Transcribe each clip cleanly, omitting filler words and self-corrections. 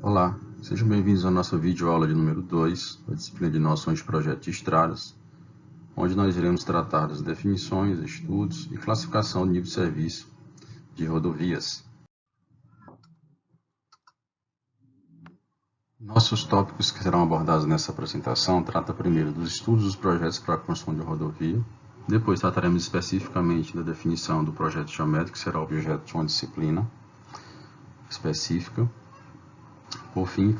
Olá, sejam bem-vindos à nossa videoaula de número 2, da disciplina de Noções de Projetos de Estradas, onde nós iremos tratar das definições, estudos e classificação do nível de serviço de rodovias. Nossos tópicos que serão abordados nessa apresentação tratam primeiro dos estudos dos projetos para a construção de rodovia, depois trataremos especificamente da definição do projeto geométrico, que será objeto de uma disciplina específica. Por fim,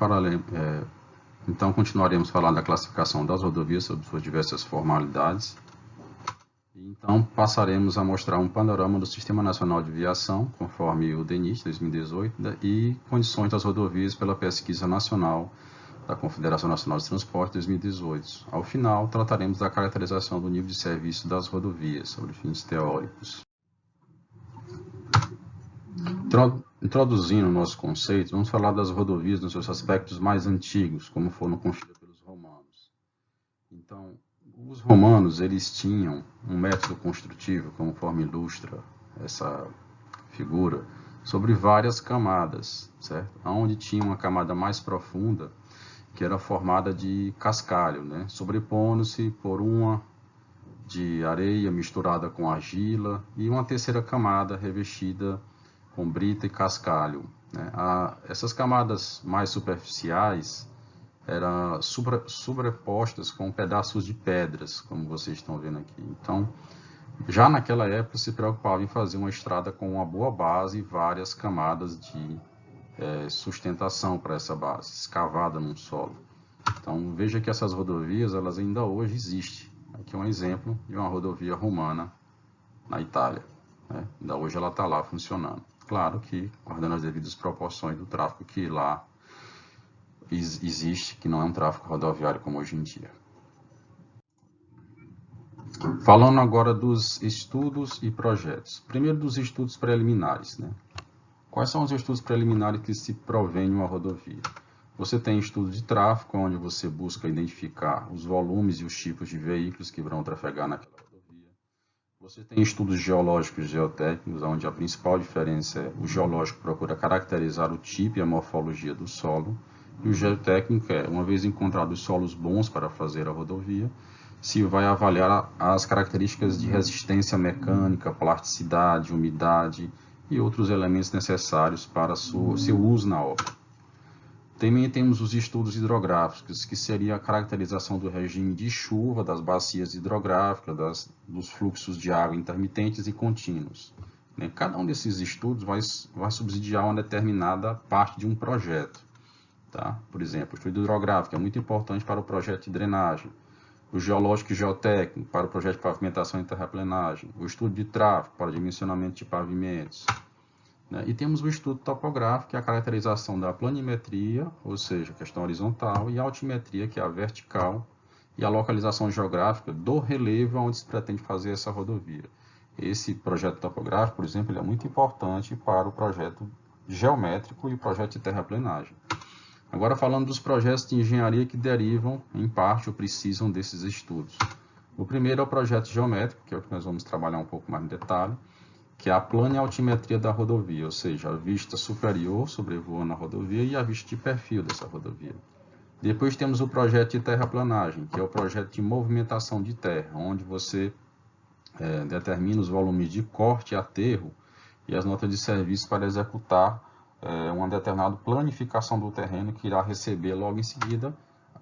então continuaremos falando da classificação das rodovias sob suas diversas formalidades. Então passaremos a mostrar um panorama do Sistema Nacional de Viação, conforme o DENIT 2018, e condições das rodovias pela Pesquisa Nacional da Confederação Nacional de Transporte 2018. Ao final, trataremos da caracterização do nível de serviço das rodovias, sobre fins teóricos. Introduzindo o nosso conceito, vamos falar das rodovias nos seus aspectos mais antigos, como foram construídas pelos romanos. Então, os romanos, eles tinham um método construtivo, conforme ilustra essa figura, sobre várias camadas, certo? Onde tinha uma camada mais profunda, que era formada de cascalho, né? Sobrepondo-se por uma de areia misturada com argila e uma terceira camada revestida com brita e cascalho, né? Essas camadas mais superficiais eram sobrepostas com pedaços de pedras, como vocês estão vendo aqui. Então, já naquela época se preocupava em fazer uma estrada com uma boa base e várias camadas de sustentação para essa base, escavada no solo. Então, veja que essas rodovias, elas ainda hoje existem. Aqui é um exemplo de uma rodovia romana na Itália, né? Ainda hoje ela está lá funcionando. Claro que guardando as devidas proporções do tráfego que lá existe, que não é um tráfego rodoviário como hoje em dia. Falando agora dos estudos e projetos. Primeiro dos estudos preliminares, né? Quais são os estudos preliminares que se provém uma rodovia? Você tem estudo de tráfego, onde você busca identificar os volumes e os tipos de veículos que vão trafegar naquela rodovia. Você tem estudos geológicos e geotécnicos, onde a principal diferença é o geológico procura caracterizar o tipo e a morfologia do solo, e o geotécnico é, uma vez encontrados solos bons para fazer a rodovia, se vai avaliar as características de resistência mecânica, plasticidade, umidade e outros elementos necessários para seu uso na obra. Também temos os estudos hidrográficos, que seria a caracterização do regime de chuva, das bacias hidrográficas, dos fluxos de água intermitentes e contínuos. Cada um desses estudos vai subsidiar uma determinada parte de um projeto. Tá? Por exemplo, o estudo hidrográfico é muito importante para o projeto de drenagem, o geológico e geotécnico para o projeto de pavimentação e terraplenagem, o estudo de tráfego para o dimensionamento de pavimentos. E temos o estudo topográfico, que é a caracterização da planimetria, ou seja, a questão horizontal, e a altimetria, que é a vertical, e a localização geográfica do relevo onde se pretende fazer essa rodovia. Esse projeto topográfico, por exemplo, ele é muito importante para o projeto geométrico e o projeto de terraplenagem. Agora, falando dos projetos de engenharia que derivam, em parte, ou precisam desses estudos. O primeiro é o projeto geométrico, que é o que nós vamos trabalhar um pouco mais em detalhe, que é a plana e altimetria da rodovia, ou seja, a vista superior sobrevoando a rodovia e a vista de perfil dessa rodovia. Depois temos o projeto de terraplanagem, que é o projeto de movimentação de terra, onde você determina os volumes de corte e aterro e as notas de serviço para executar uma determinada planificação do terreno que irá receber logo em seguida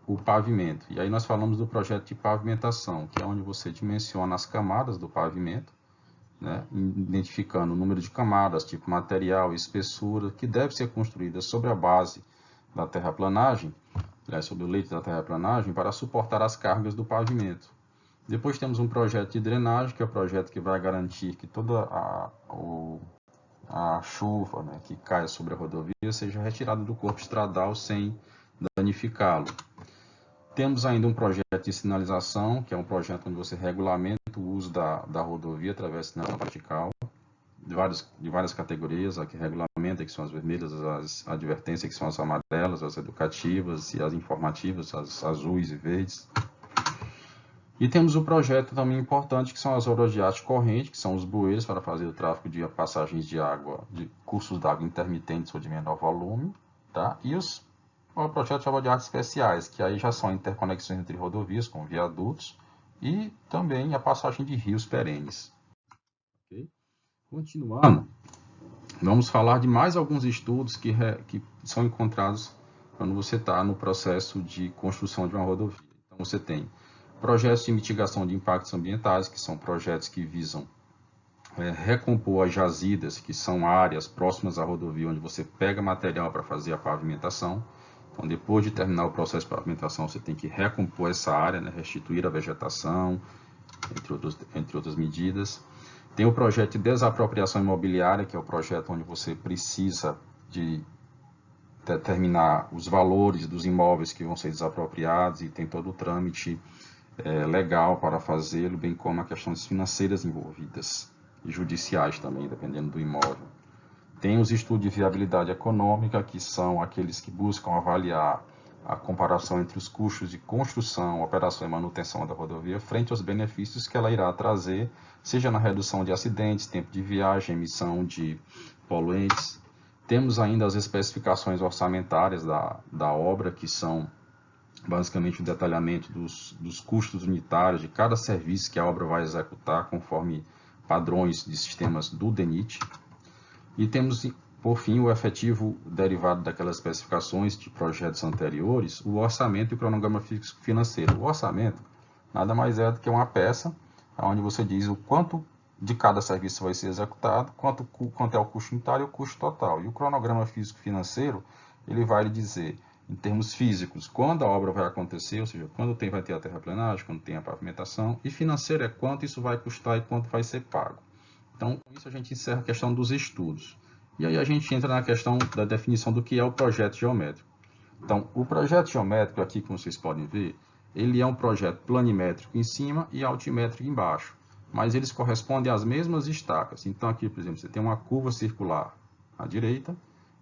o pavimento. E aí nós falamos do projeto de pavimentação, que é onde você dimensiona as camadas do pavimento, né, identificando o número de camadas, tipo material e espessura, que deve ser construída sobre a base da terraplanagem, sobre o leito da terraplanagem, para suportar as cargas do pavimento. Depois temos um projeto de drenagem, que é o projeto que vai garantir que toda a chuva, né, que cai sobre a rodovia seja retirada do corpo estradal sem danificá-lo. Temos ainda um projeto de sinalização, que é um projeto onde você regulamenta o uso da rodovia através de sinalização vertical, de várias categorias, a que regulamenta, que são as vermelhas, as advertências, que são as amarelas, as educativas e as informativas, as azuis e verdes. E temos um projeto também importante, que são as obras de arte corrente, que são os bueiros para fazer o tráfego de passagens de água, de cursos d'água intermitentes ou de menor volume, tá? E os ou o projeto de obra de artes especiais, que aí já são interconexões entre rodovias, com viadutos, e também a passagem de rios perenes. Okay? Continuando, vamos falar de mais alguns estudos que são encontrados quando você está no processo de construção de uma rodovia. Então, você tem projetos de mitigação de impactos ambientais, que são projetos que visam recompor as jazidas, que são áreas próximas à rodovia, onde você pega material para fazer a pavimentação. Então, depois de terminar o processo de pavimentação, você tem que recompor essa área, né, restituir a vegetação, entre outras medidas. Tem o projeto de desapropriação imobiliária, que é o projeto onde você precisa de determinar os valores dos imóveis que vão ser desapropriados e tem todo o trâmite legal para fazê-lo, bem como as questões financeiras envolvidas e judiciais também, dependendo do imóvel. Tem os estudos de viabilidade econômica, que são aqueles que buscam avaliar a comparação entre os custos de construção, operação e manutenção da rodovia frente aos benefícios que ela irá trazer, seja na redução de acidentes, tempo de viagem, emissão de poluentes. Temos ainda as especificações orçamentárias da obra, que são basicamente o detalhamento dos custos unitários de cada serviço que a obra vai executar, conforme padrões de sistemas do DENIT. E temos, por fim, o efetivo derivado daquelas especificações de projetos anteriores, o orçamento e o cronograma financeiro. O orçamento nada mais é do que uma peça onde você diz o quanto de cada serviço vai ser executado, quanto é o custo unitário e o custo total. E o cronograma físico-financeiro, ele vai lhe dizer, em termos físicos, quando a obra vai acontecer, ou seja, quando vai ter a terraplenagem, quando tem a pavimentação, e financeiro é quanto isso vai custar e quanto vai ser pago. Então, com isso a gente encerra a questão dos estudos. E aí a gente entra na questão da definição do que é o projeto geométrico. Então, o projeto geométrico, aqui como vocês podem ver, ele é um projeto planimétrico em cima e altimétrico embaixo, mas eles correspondem às mesmas estacas. Então, aqui, por exemplo, você tem uma curva circular à direita,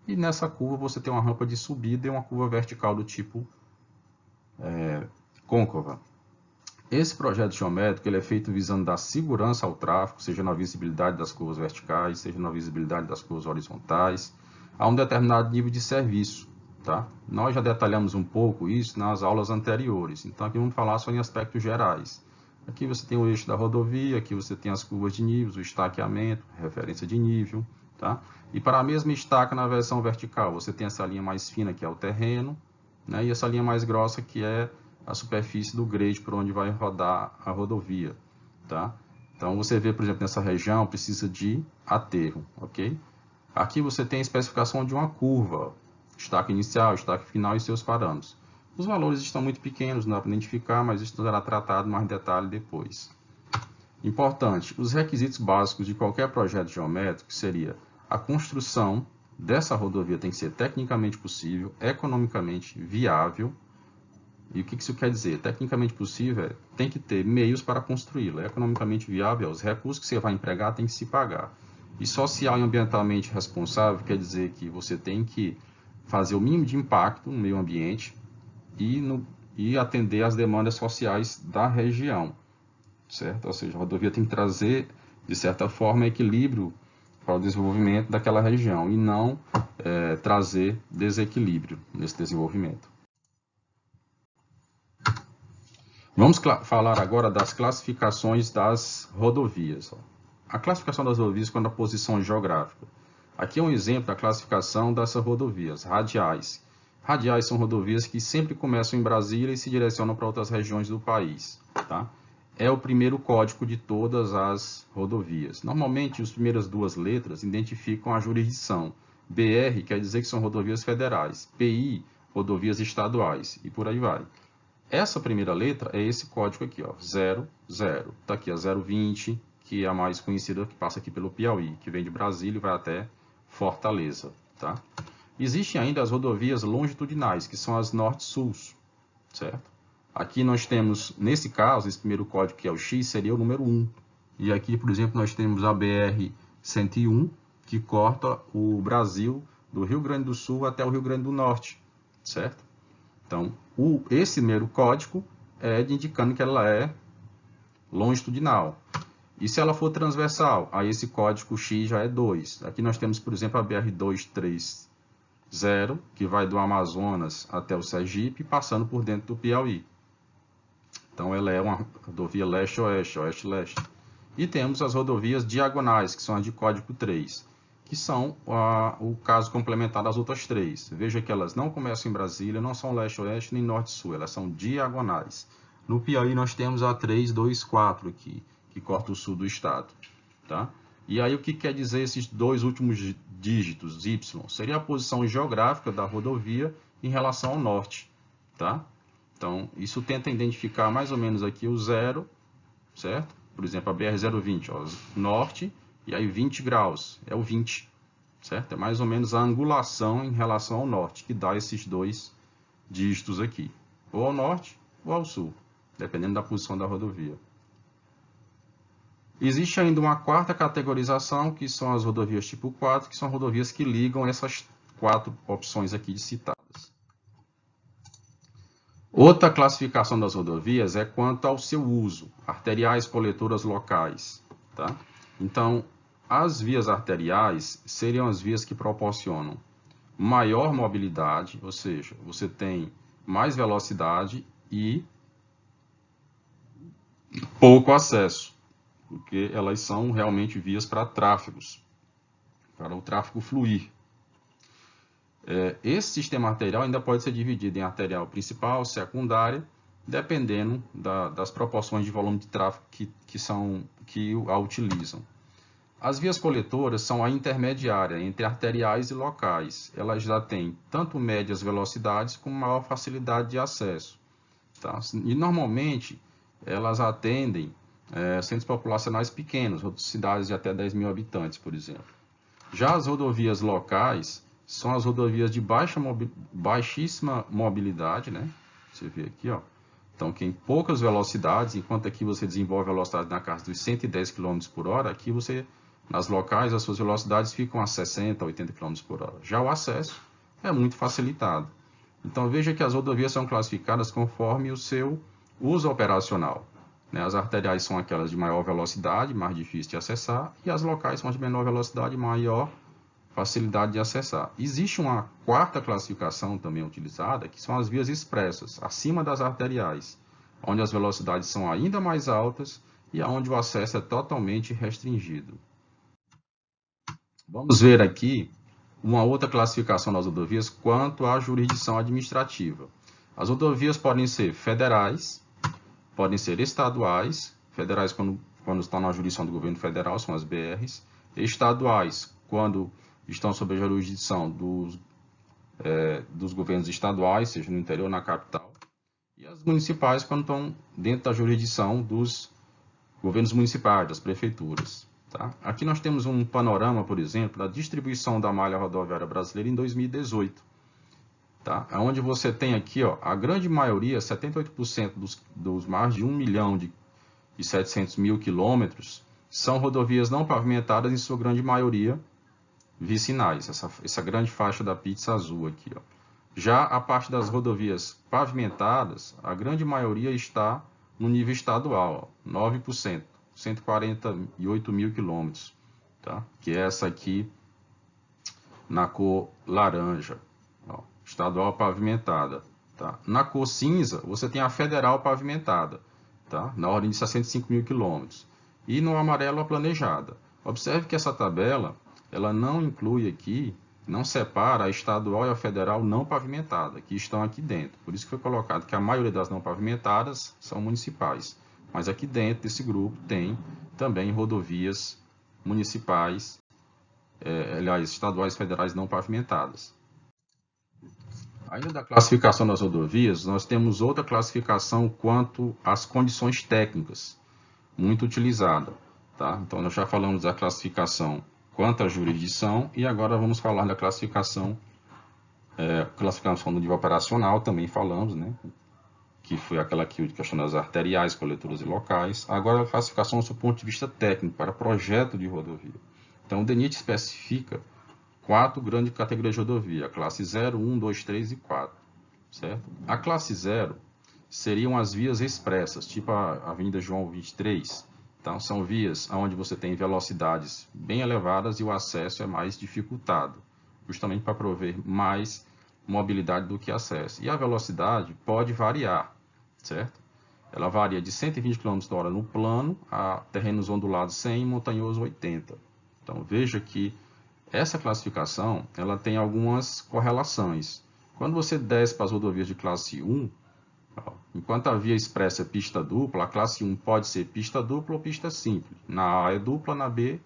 e nessa curva você tem uma rampa de subida e uma curva vertical do tipo côncava. Esse projeto geométrico ele é feito visando dar segurança ao tráfego, seja na visibilidade das curvas verticais, seja na visibilidade das curvas horizontais, a um determinado nível de serviço. Tá? Nós já detalhamos um pouco isso nas aulas anteriores, então aqui vamos falar só em aspectos gerais. Aqui você tem o eixo da rodovia, aqui você tem as curvas de níveis, o estaqueamento, referência de nível. Tá? E para a mesma estaca na versão vertical, você tem essa linha mais fina, que é o terreno, né? E essa linha mais grossa, que é a superfície do grade por onde vai rodar a rodovia. Tá? Então, você vê, por exemplo, nessa região, precisa de aterro. Okay? Aqui você tem a especificação de uma curva, estaca inicial, estaca final e seus parâmetros. Os valores estão muito pequenos, não dá para identificar, mas isso será tratado mais em detalhe depois. Importante, os requisitos básicos de qualquer projeto geométrico seria a construção dessa rodovia tem que ser tecnicamente possível, economicamente viável. E o que isso quer dizer? Tecnicamente possível tem que ter meios para construí-la. Economicamente viável, os recursos que você vai empregar tem que se pagar. E social e ambientalmente responsável quer dizer que você tem que fazer o mínimo de impacto no meio ambiente e atender às demandas sociais da região. Certo? Ou seja, a rodovia tem que trazer, de certa forma, equilíbrio para o desenvolvimento daquela região e não trazer desequilíbrio nesse desenvolvimento. Vamos falar agora das classificações das rodovias. A classificação das rodovias quanto à posição geográfica. Aqui é um exemplo da classificação dessas rodovias, radiais. Radiais são rodovias que sempre começam em Brasília e se direcionam para outras regiões do país. Tá? É o primeiro código de todas as rodovias. Normalmente, as primeiras duas letras identificam a jurisdição. BR quer dizer que são rodovias federais. PI, rodovias estaduais. E por aí vai. Essa primeira letra é esse código aqui, ó, 00. Está aqui a 020, que é a mais conhecida, que passa aqui pelo Piauí, que vem de Brasília e vai até Fortaleza. Tá? Existem ainda as rodovias longitudinais, que são as norte-sul, certo? Aqui nós temos, nesse caso, esse primeiro código, que é o X, seria o número 1. E aqui, por exemplo, nós temos a BR-101, que corta o Brasil do Rio Grande do Sul até o Rio Grande do Norte, certo? Então, esse primeiro código é indicando que ela é longitudinal. E se ela for transversal, aí esse código X já é 2. Aqui nós temos, por exemplo, a BR-235, 0, que vai do Amazonas até o Sergipe, passando por dentro do Piauí. Então, ela é uma rodovia leste-oeste, oeste-leste. E temos as rodovias diagonais, que são as de código 3, que são o caso complementar das outras três. Veja que elas não começam em Brasília, não são leste-oeste nem norte-sul, elas são diagonais. No Piauí nós temos a 324 aqui, que corta o sul do estado. Tá? E aí o que quer dizer esses dois últimos dígitos, Y? Seria a posição geográfica da rodovia em relação ao norte. Tá? Então, isso tenta identificar mais ou menos aqui o zero, certo? Por exemplo, a BR-020, ó, norte, e aí 20 graus, é o 20, certo? É mais ou menos a angulação em relação ao norte, que dá esses dois dígitos aqui, ou ao norte ou ao sul, dependendo da posição da rodovia. Existe ainda uma quarta categorização, que são as rodovias tipo 4, que são rodovias que ligam essas quatro opções aqui citadas. Outra classificação das rodovias é quanto ao seu uso, arteriais, coletoras locais. Tá? Então, as vias arteriais seriam as vias que proporcionam maior mobilidade, ou seja, você tem mais velocidade e pouco acesso, porque elas são realmente vias para tráfegos, para o tráfego fluir. Esse sistema arterial ainda pode ser dividido em arterial principal, secundária, dependendo das proporções de volume de tráfego que a utilizam. As vias coletoras são a intermediária entre arteriais e locais. Elas já têm tanto médias velocidades como maior facilidade de acesso. Tá? E normalmente elas atendem centros populacionais pequenos, cidades de até 10 mil habitantes, por exemplo. Já as rodovias locais são as rodovias de baixíssima mobilidade, né? Você vê aqui, ó. Então, que em poucas velocidades, enquanto aqui você desenvolve velocidade na casa dos 110 km por hora, aqui você, nas locais, as suas velocidades ficam a 60, 80 km por hora. Já o acesso é muito facilitado. Então, veja que as rodovias são classificadas conforme o seu uso operacional. Né? As arteriais são aquelas de maior velocidade, mais difícil de acessar, e as locais são as de menor velocidade, maior facilidade de acessar. Existe uma quarta classificação também utilizada, que são as vias expressas, acima das arteriais, onde as velocidades são ainda mais altas e onde o acesso é totalmente restringido. Vamos ver aqui uma outra classificação das rodovias quanto à jurisdição administrativa. As rodovias podem ser federais, podem ser estaduais, federais quando estão na jurisdição do governo federal, são as BRs, estaduais quando estão sob a jurisdição dos governos estaduais, seja no interior ou na capital, e as municipais quando estão dentro da jurisdição dos governos municipais, das prefeituras. Tá? Aqui nós temos um panorama, por exemplo, da distribuição da malha rodoviária brasileira em 2018. Tá? Onde você tem aqui, ó, a grande maioria, 78% dos mais de 1 milhão e 700 mil quilômetros, são rodovias não pavimentadas, em sua grande maioria vicinais, essa grande faixa da pizza azul aqui. Ó. Já a parte das rodovias pavimentadas, a grande maioria está no nível estadual, ó, 9%, 148 mil quilômetros, tá? Que é essa aqui na cor laranja, ó, estadual pavimentada. Tá? Na cor cinza, você tem a federal pavimentada, tá? Na ordem de 65 mil quilômetros. E no amarelo, a planejada. Observe que essa tabela ela não inclui aqui, não separa a estadual e a federal não pavimentada, que estão aqui dentro. Por isso que foi colocado que a maioria das não pavimentadas são municipais. Mas aqui dentro desse grupo tem também rodovias municipais, aliás, estaduais e federais não pavimentadas. Ainda da classificação das rodovias, nós temos outra classificação quanto às condições técnicas, muito utilizada. Tá? Então, nós já falamos da classificação quanto à jurisdição, e agora vamos falar da classificação do nível operacional, também falamos, né? Que foi aquela que questionou as arteriais, coletoras e locais. Agora a classificação do ponto de vista técnico, para projeto de rodovia. Então o DENIT especifica 4 grandes categorias de rodovia, a classe 0, 1, 2, 3 e 4. Certo? A classe 0 seriam as vias expressas, tipo a Avenida João 23, então, são vias onde você tem velocidades bem elevadas e o acesso é mais dificultado. justamente para prover mais mobilidade do que acesso. E a velocidade pode variar, certo? Ela varia de 120 km/h no plano a terrenos ondulados 100 e montanhoso 80. Então veja que essa classificação ela tem algumas correlações. Quando você desce para as rodovias de classe 1, enquanto a via expressa é pista dupla, a classe 1 pode ser pista dupla ou pista simples. Na A é dupla, na B,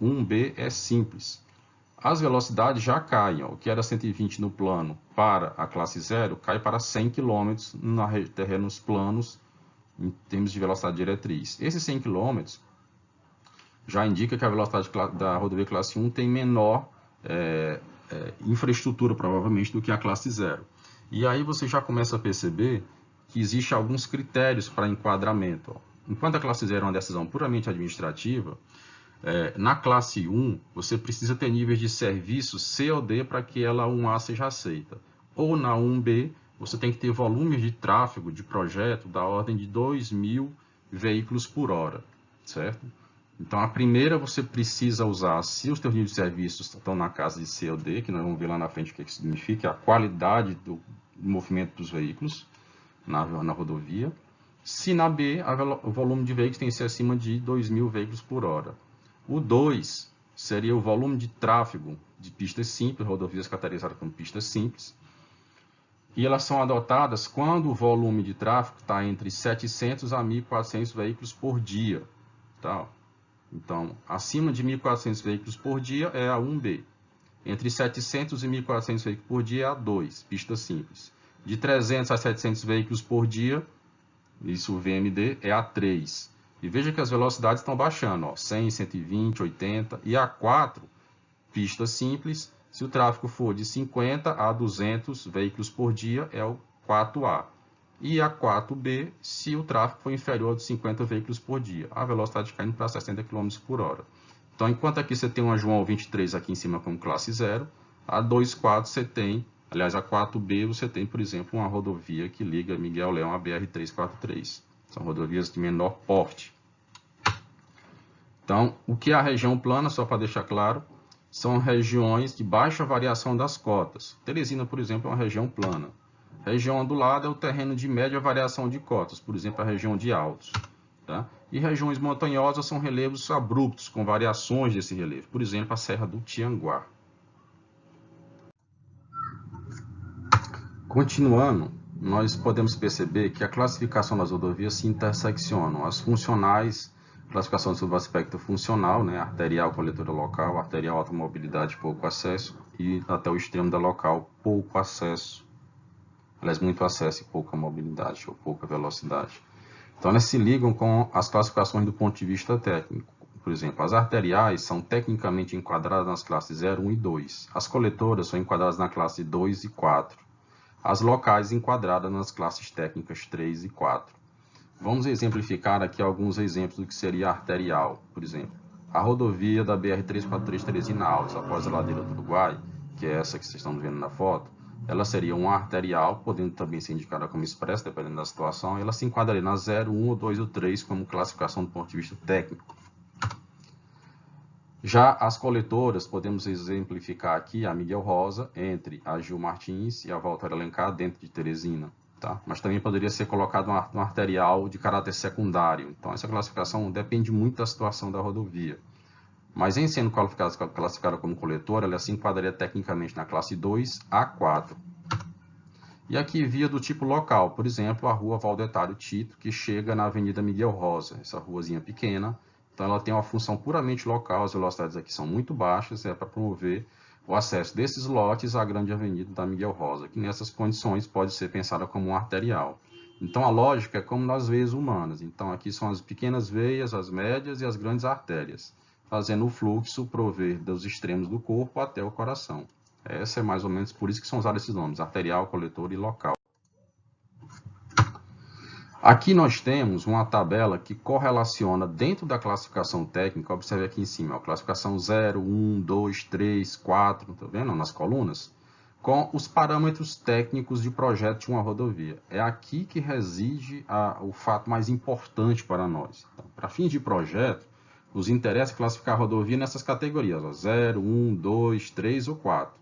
1B é simples. As velocidades já caem. O que era 120 no plano para a classe 0 cai para 100 km em terrenos planos em termos de velocidade diretriz. Esses 100 km já indica que a velocidade da rodovia classe 1 tem menor infraestrutura, provavelmente, do que a classe 0. E aí você já começa a perceber que existem alguns critérios para enquadramento. Enquanto a classe 0 é uma decisão puramente administrativa, na classe 1, você precisa ter níveis de serviço C ou D para que ela 1A seja aceita. Ou na 1B, você tem que ter volumes de tráfego de projeto da ordem de 2.000 veículos por hora, certo? Então, a primeira você precisa usar, se os seus níveis de serviço estão na casa de C ou D, que nós vamos ver lá na frente o que significa, a qualidade do movimento dos veículos na rodovia. Se na B, o volume de veículos tem que ser acima de 2.000 veículos por hora. O 2 seria o volume de tráfego de pistas simples, rodovias categorizadas como pistas simples. E elas são adotadas quando o volume de tráfego está entre 700 a 1.400 veículos por dia. Tá? Então, acima de 1.400 veículos por dia é a 1B. Entre 700 e 1.400 veículos por dia é a 2, pista simples. De 300 a 700 veículos por dia, isso o VMD, é a 3. E veja que as velocidades estão baixando, 100, 120, 80. E a 4, pista simples, se o tráfego for de 50 a 200 veículos por dia, é o 4A. E a 4B, se o tráfego for inferior a 50 veículos por dia. A velocidade caindo para 60 km por hora. Então, enquanto aqui você tem uma João 23 aqui em cima como classe 0, a 24 você tem, aliás, a 4B você tem, por exemplo, uma rodovia que liga Miguel Leão à BR-343. São rodovias de menor porte. Então, o que é a região plana, só para deixar claro, são regiões de baixa variação das cotas. Teresina, por exemplo, é uma região plana. Região ondulada é o terreno de média variação de cotas, por exemplo, a região de Altos. Tá? E regiões montanhosas são relevos abruptos, com variações desse relevo, por exemplo, a Serra do Tianguá. Continuando, nós podemos perceber que a classificação das rodovias se interseccionam. As funcionais, classificação sob o aspecto funcional, né, arterial, coletora local, arterial, alta mobilidade, pouco acesso, e até o extremo da local, pouco acesso. Aliás, muito acesso e pouca mobilidade, ou pouca velocidade. Então, elas se ligam com as classificações do ponto de vista técnico. Por exemplo, as arteriais são tecnicamente enquadradas nas classes 0, 1 e 2. As coletoras são enquadradas na classe 2 e 4. As locais enquadradas nas classes técnicas 3 e 4. Vamos exemplificar aqui alguns exemplos do que seria arterial. Por exemplo, a rodovia da BR-343 Teresina Altos, após a ladeira do Uruguai, que é essa que vocês estão vendo na foto, ela seria uma arterial, podendo também ser indicada como expressa, dependendo da situação, e ela se enquadraria na 0, 1, 2 ou 3 como classificação do ponto de vista técnico. Já as coletoras, podemos exemplificar aqui a Miguel Rosa, entre a Gil Martins e a Walter Alencar, dentro de Teresina. Tá? Mas também poderia ser colocado um arterial de caráter secundário. Então, essa classificação depende muito da situação da rodovia. Mas, em sendo classificada como coletora, ela se enquadraria tecnicamente na classe 2 a 4. E aqui, via do tipo local, por exemplo, a rua Valdetário Tito, que chega na Avenida Miguel Rosa, essa ruazinha pequena. Então, ela tem uma função puramente local, as velocidades aqui são muito baixas, é para promover o acesso desses lotes à grande avenida da Miguel Rosa, que nessas condições pode ser pensada como um arterial. Então, a lógica é como nas veias humanas. Então, aqui são as pequenas veias, as médias e as grandes artérias, fazendo o fluxo prover dos extremos do corpo até o coração. Essa é mais ou menos por isso que são usados esses nomes, arterial, coletor e local. Aqui nós temos uma tabela que correlaciona dentro da classificação técnica, observe aqui em cima, a classificação 0, 1, 2, 3, 4, tá vendo? Nas colunas, com os parâmetros técnicos de projeto de uma rodovia. É aqui que reside o fato mais importante para nós. Então, para fins de projeto, nos interessa classificar a rodovia nessas categorias, 0, 1, 2, 3 ou 4.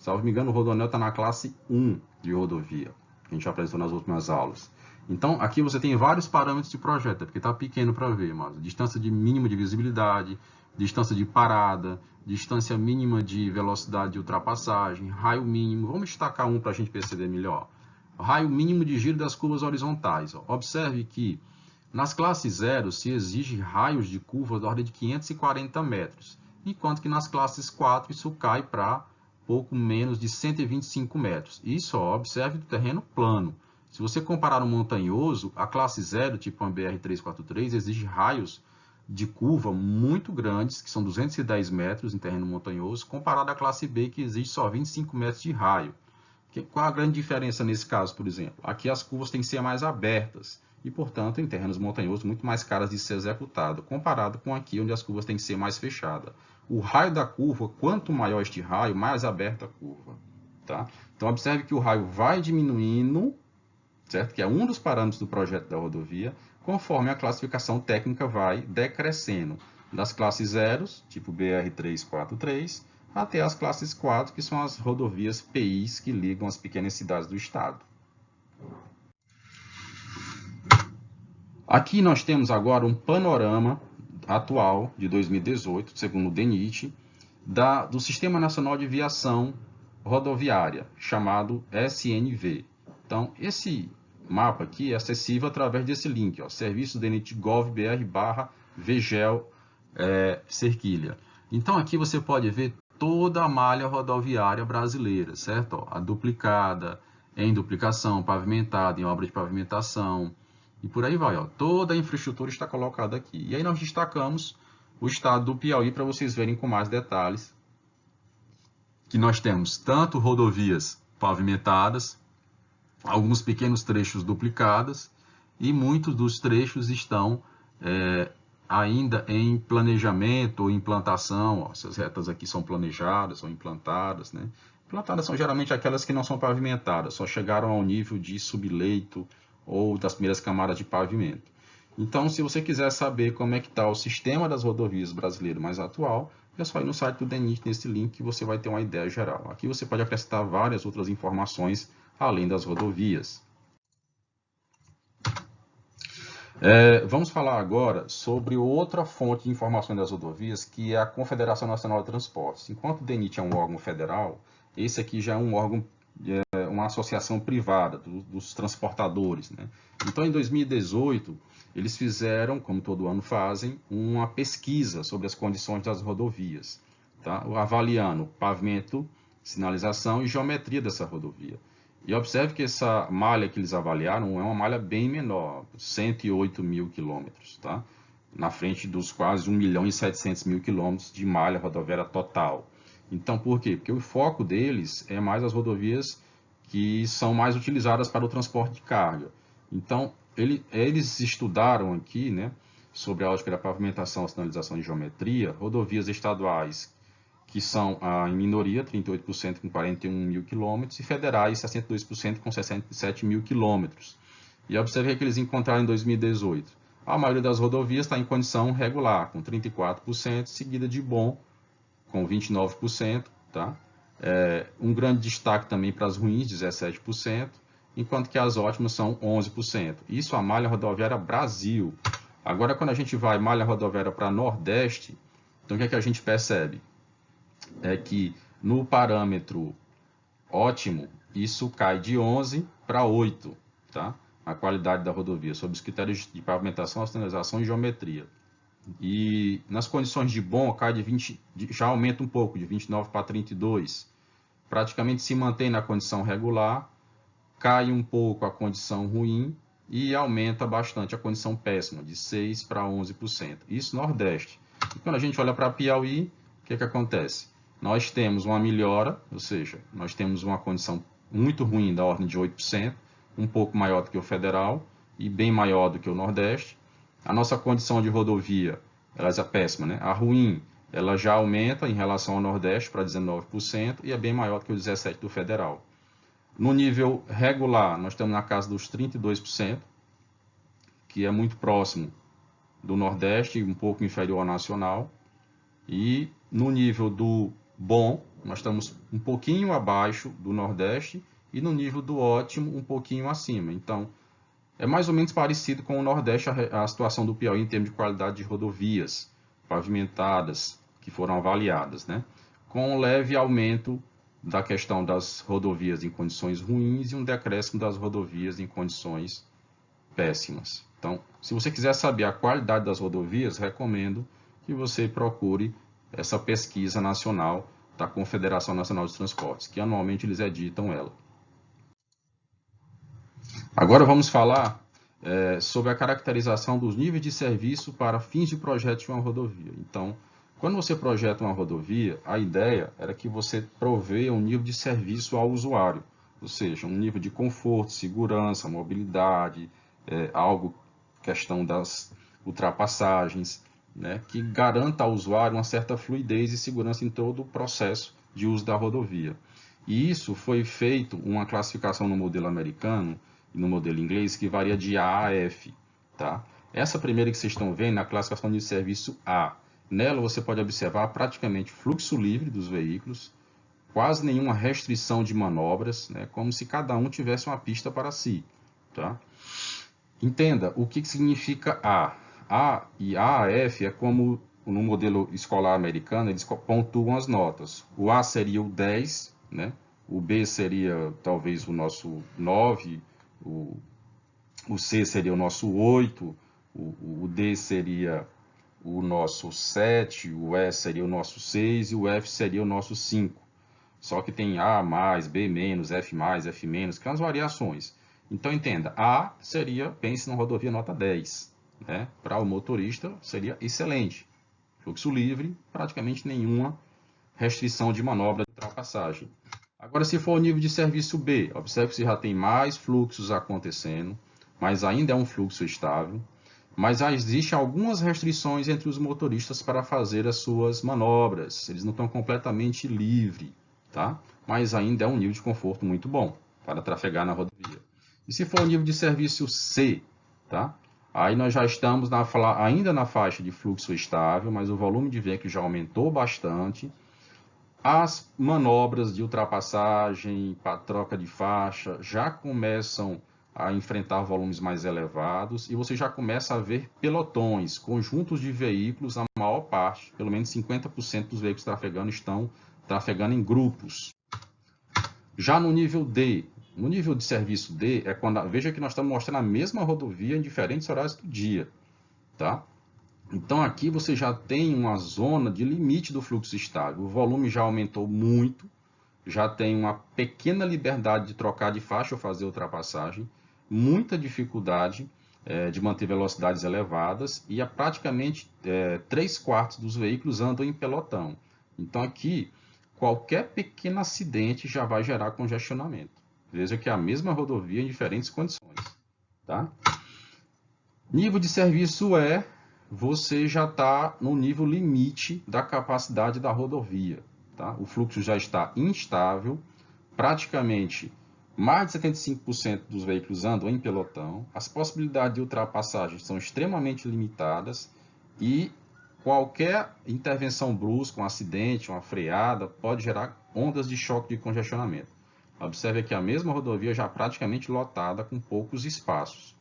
Salvo me engano, o Rodoanel está na classe 1 de rodovia, que a gente apresentou nas últimas aulas. Então, aqui você tem vários parâmetros de projeto, porque está pequeno para ver, mas distância de mínima de visibilidade, distância de parada, distância mínima de velocidade de ultrapassagem, raio mínimo. Vamos destacar um para a gente perceber melhor. Raio mínimo de giro das curvas horizontais. Observe que nas classes 0 se exige raios de curva da ordem de 540 metros, enquanto que nas classes 4 isso cai para pouco menos de 125 metros. Isso, ó, observe do terreno plano. Se você comparar um montanhoso, a classe 0, tipo uma BR-343, exige raios de curva muito grandes, que são 210 metros em terreno montanhoso, comparado à classe B, que exige só 25 metros de raio. Qual a grande diferença nesse caso, por exemplo? Aqui as curvas têm que ser mais abertas e, portanto, em terrenos montanhosos, muito mais caras de ser executado, comparado com aqui, onde as curvas têm que ser mais fechadas. O raio da curva, quanto maior este raio, mais aberta a curva. Tá? Então, observe que o raio vai diminuindo, certo? Que é um dos parâmetros do projeto da rodovia, conforme a classificação técnica vai decrescendo. Das classes 0, tipo BR-343, até as classes 4, que são as rodovias PIs que ligam as pequenas cidades do estado. Aqui nós temos agora um panorama atual de 2018, segundo o DENIT, do Sistema Nacional de Viação Rodoviária, chamado SNV. Então, esse mapa aqui é acessível através desse link, ó, serviço DENIT.gov.br/VGEL cerquilha. Então, aqui você pode ver toda a malha rodoviária brasileira, certo? Ó, a duplicada, em duplicação, pavimentada, em obra de pavimentação, e por aí vai. Ó. Toda a infraestrutura está colocada aqui. E aí nós destacamos o estado do Piauí para vocês verem com mais detalhes, que nós temos tanto rodovias pavimentadas, alguns pequenos trechos duplicados, e muitos dos trechos estão ainda em planejamento ou implantação. Ó, essas retas aqui são planejadas, são implantadas, né? Implantadas são geralmente aquelas que não são pavimentadas, só chegaram ao nível de subleito ou das primeiras camadas de pavimento. Então, se você quiser saber como é que está o sistema das rodovias brasileiro mais atual, é só ir no site do DENIT, nesse link, que você vai ter uma ideia geral. Aqui você pode acrescentar várias outras informações, além das rodovias. Vamos falar agora sobre outra fonte de informação das rodovias, que é a Confederação Nacional de Transportes. Enquanto o DENIT é um órgão federal, esse aqui já é um órgão, uma associação privada dos transportadores, né? Então, em 2018, eles fizeram, como todo ano fazem, uma pesquisa sobre as condições das rodovias, tá? Avaliando pavimento, sinalização e geometria dessa rodovia. E observe que essa malha que eles avaliaram é uma malha bem menor, 108 mil quilômetros, tá? Na frente dos quase 1.700.000 quilômetros de malha rodoviária total. Então, por quê? Porque o foco deles é mais as rodovias que são mais utilizadas para o transporte de carga. Então, eles estudaram aqui, né, sobre a ótica da pavimentação, sinalização e geometria, rodovias estaduais que são em minoria, 38% com 41 mil quilômetros, e federais, 62% com 67 mil quilômetros. E observe que eles encontraram em 2018. A maioria das rodovias está em condição regular, com 34%, seguida de bom, com 29%. Tá? Um grande destaque também para as ruins, 17%, enquanto que as ótimas são 11%. Isso a malha rodoviária Brasil. Agora, quando a gente vai malha rodoviária para Nordeste, então o que é que a gente percebe? É que no parâmetro ótimo, isso cai de 11 para 8, tá? A qualidade da rodovia, sob os critérios de pavimentação, sinalização e geometria. E nas condições de bom, cai de 20, já aumenta um pouco, de 29 para 32. Praticamente se mantém na condição regular, cai um pouco a condição ruim e aumenta bastante a condição péssima, de 6 para 11%. Isso Nordeste. E quando a gente olha para Piauí, o que acontece? Nós temos uma melhora, ou seja, nós temos uma condição muito ruim da ordem de 8%, um pouco maior do que o federal e bem maior do que o Nordeste. A nossa condição de rodovia, ela é péssima, né? A ruim, ela já aumenta em relação ao Nordeste para 19% e é bem maior do que o 17% do federal. No nível regular, nós estamos na casa dos 32%, que é muito próximo do Nordeste, um pouco inferior ao nacional. E no nível do bom, nós estamos um pouquinho abaixo do Nordeste e no nível do ótimo um pouquinho acima. Então, é mais ou menos parecido com o Nordeste a situação do Piauí em termos de qualidade de rodovias pavimentadas que foram avaliadas, né? Com um leve aumento da questão das rodovias em condições ruins e um decréscimo das rodovias em condições péssimas. Então, se você quiser saber a qualidade das rodovias, recomendo que você procure essa pesquisa nacional da Confederação Nacional de Transportes, que anualmente eles editam ela. Agora vamos falar sobre a caracterização dos níveis de serviço para fins de projeto de uma rodovia. Então, quando você projeta uma rodovia, a ideia era que você proveia um nível de serviço ao usuário, ou seja, um nível de conforto, segurança, mobilidade, questão das ultrapassagens, né, que garanta ao usuário uma certa fluidez e segurança em todo o processo de uso da rodovia. E isso foi feito uma classificação no modelo americano e no modelo inglês que varia de A a F. Tá? Essa primeira que vocês estão vendo é a classificação de serviço A. Nela você pode observar praticamente fluxo livre dos veículos, quase nenhuma restrição de manobras, né, como se cada um tivesse uma pista para si. Tá? Entenda o que significa A. A e A a F é como no modelo escolar americano, eles pontuam as notas. O A seria o 10, né? O B seria talvez o nosso 9, o C seria o nosso 8, o D seria o nosso 7, o E seria o nosso 6 e o F seria o nosso 5. Só que tem A+, B-, F+, F-, que são as variações. Então, entenda, A seria, pense numa rodovia nota 10. Né? Para o motorista, seria excelente. Fluxo livre, praticamente nenhuma restrição de manobra de ultrapassagem. Agora, se for o nível de serviço B, observe que você já tem mais fluxos acontecendo, mas ainda é um fluxo estável. Mas existem algumas restrições entre os motoristas para fazer as suas manobras. Eles não estão completamente livres, tá? Mas ainda é um nível de conforto muito bom para trafegar na rodovia. E se for o nível de serviço C, tá? Aí nós já estamos ainda na faixa de fluxo estável, mas o volume de veículos já aumentou bastante. As manobras de ultrapassagem, para troca de faixa, já começam a enfrentar volumes mais elevados e você já começa a ver pelotões, conjuntos de veículos, a maior parte, pelo menos 50% dos veículos trafegando estão trafegando em grupos. Já no nível D, no nível de serviço D, veja que nós estamos mostrando a mesma rodovia em diferentes horários do dia, tá? Então aqui você já tem uma zona de limite do fluxo estável, o volume já aumentou muito, já tem uma pequena liberdade de trocar de faixa ou fazer ultrapassagem, muita dificuldade de manter velocidades elevadas e praticamente 3/4 dos veículos andam em pelotão. Então aqui, qualquer pequeno acidente já vai gerar congestionamento. Veja que é a mesma rodovia em diferentes condições. Tá? Nível de serviço você já está no nível limite da capacidade da rodovia. Tá? O fluxo já está instável, praticamente mais de 75% dos veículos andam em pelotão, as possibilidades de ultrapassagem são extremamente limitadas e qualquer intervenção brusca, um acidente, uma freada, pode gerar ondas de choque de congestionamento. Observe aqui a mesma rodovia já praticamente lotada com poucos espaços.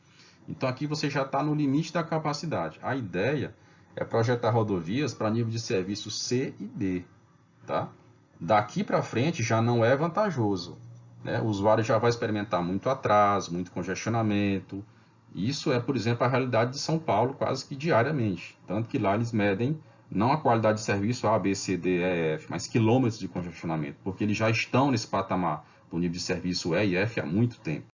Então aqui você já está no limite da capacidade. A ideia é projetar rodovias para nível de serviço C e D. Tá? Daqui para frente já não é vantajoso. Né? O usuário já vai experimentar muito atraso, muito congestionamento. Isso é, por exemplo, a realidade de São Paulo quase que diariamente. Tanto que lá eles medem não a qualidade de serviço A, B, C, D, E, F, mas quilômetros de congestionamento, porque eles já estão nesse patamar do nível de serviço E e F há muito tempo.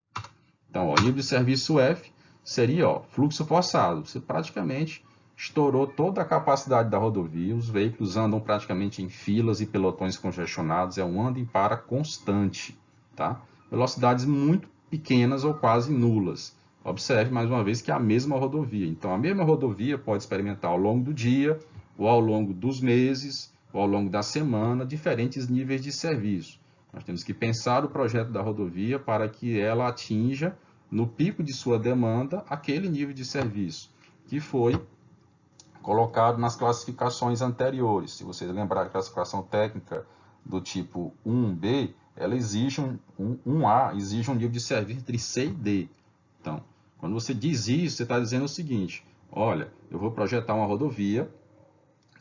Então, o nível de serviço F seria fluxo forçado. Você praticamente estourou toda a capacidade da rodovia, os veículos andam praticamente em filas e pelotões congestionados, é um anda e para constante. Tá? Velocidades muito pequenas ou quase nulas. Observe mais uma vez que é a mesma rodovia. Então, a mesma rodovia pode experimentar ao longo do dia, ou ao longo dos meses, ou ao longo da semana, diferentes níveis de serviço. Nós temos que pensar o projeto da rodovia para que ela atinja, no pico de sua demanda, aquele nível de serviço que foi colocado nas classificações anteriores. Se vocês lembrarem da classificação técnica do tipo 1B, ela exige um A exige um nível de serviço entre C e D. Então, quando você diz isso, você está dizendo o seguinte: olha, eu vou projetar uma rodovia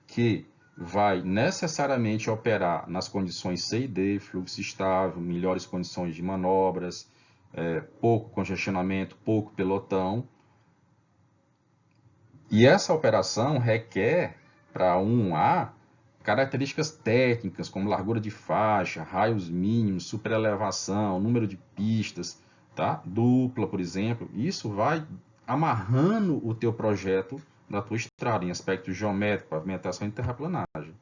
que vai necessariamente operar nas condições C e D, fluxo estável, melhores condições de manobras, pouco congestionamento, pouco pelotão. E essa operação requer, para 1A, características técnicas, como largura de faixa, raios mínimos, superelevação, número de pistas, tá? Dupla, por exemplo. Isso vai amarrando o teu projeto da tua estrada em aspectos geométricos, pavimentação e terraplanagem.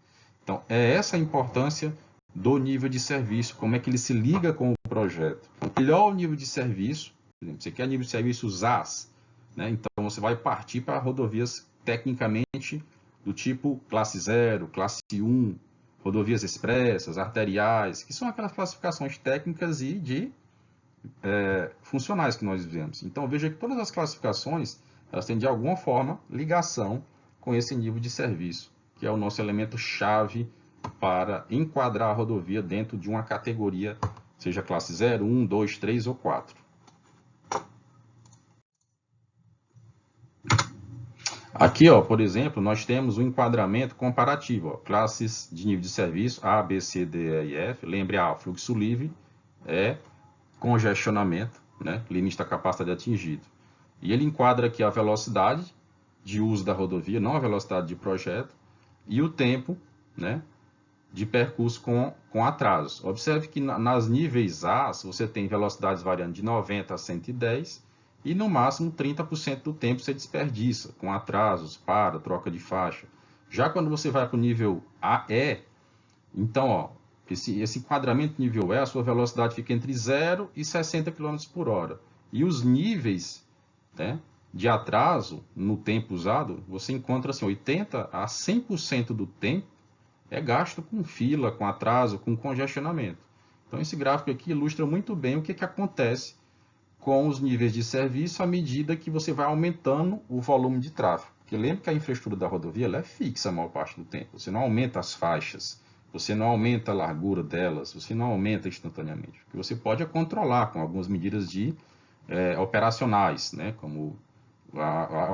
Então, é essa a importância do nível de serviço, como é que ele se liga com o projeto. Melhor o nível de serviço, por exemplo, você quer nível de serviço ZAS, né? Então, você vai partir para rodovias tecnicamente do tipo classe 0, classe 1, rodovias expressas, arteriais, que são aquelas classificações técnicas e de funcionais que nós vivemos. Então, veja que todas as classificações, elas têm de alguma forma ligação com esse nível de serviço, que é o nosso elemento chave para enquadrar a rodovia dentro de uma categoria, seja classe 0, 1, 2, 3 ou 4. Aqui, ó, por exemplo, nós temos o enquadramento comparativo, ó, classes de nível de serviço A, B, C, D, E e F. Lembre, A, fluxo livre, é congestionamento, né, limite da capacidade atingido. E ele enquadra aqui a velocidade de uso da rodovia, não a velocidade de projeto, e o tempo, né, de percurso com atrasos. Observe que nas níveis A, você tem velocidades variando de 90 a 110, e no máximo 30% do tempo você desperdiça, com atrasos, para, troca de faixa. Já quando você vai para o nível AE, então, ó, esse enquadramento nível E, a sua velocidade fica entre 0 e 60 km por hora. E os níveis, né, de atraso no tempo usado, você encontra assim, 80 a 100% do tempo é gasto com fila, com atraso, com congestionamento. Então, esse gráfico aqui ilustra muito bem o que acontece com os níveis de serviço à medida que você vai aumentando o volume de tráfego. Porque lembra que a infraestrutura da rodovia ela é fixa a maior parte do tempo. Você não aumenta as faixas, você não aumenta a largura delas, você não aumenta instantaneamente. O que você pode é controlar com algumas medidas operacionais, né, como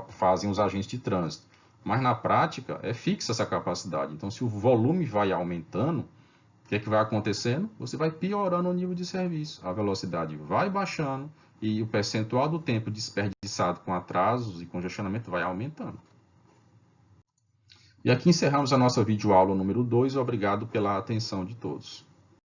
fazem os agentes de trânsito. Mas na prática é fixa essa capacidade. Então, se o volume vai aumentando, o que é que vai acontecendo? Você vai piorando o nível de serviço. A velocidade vai baixando e o percentual do tempo desperdiçado com atrasos e congestionamento vai aumentando. E aqui encerramos a nossa videoaula número 2. Obrigado pela atenção de todos.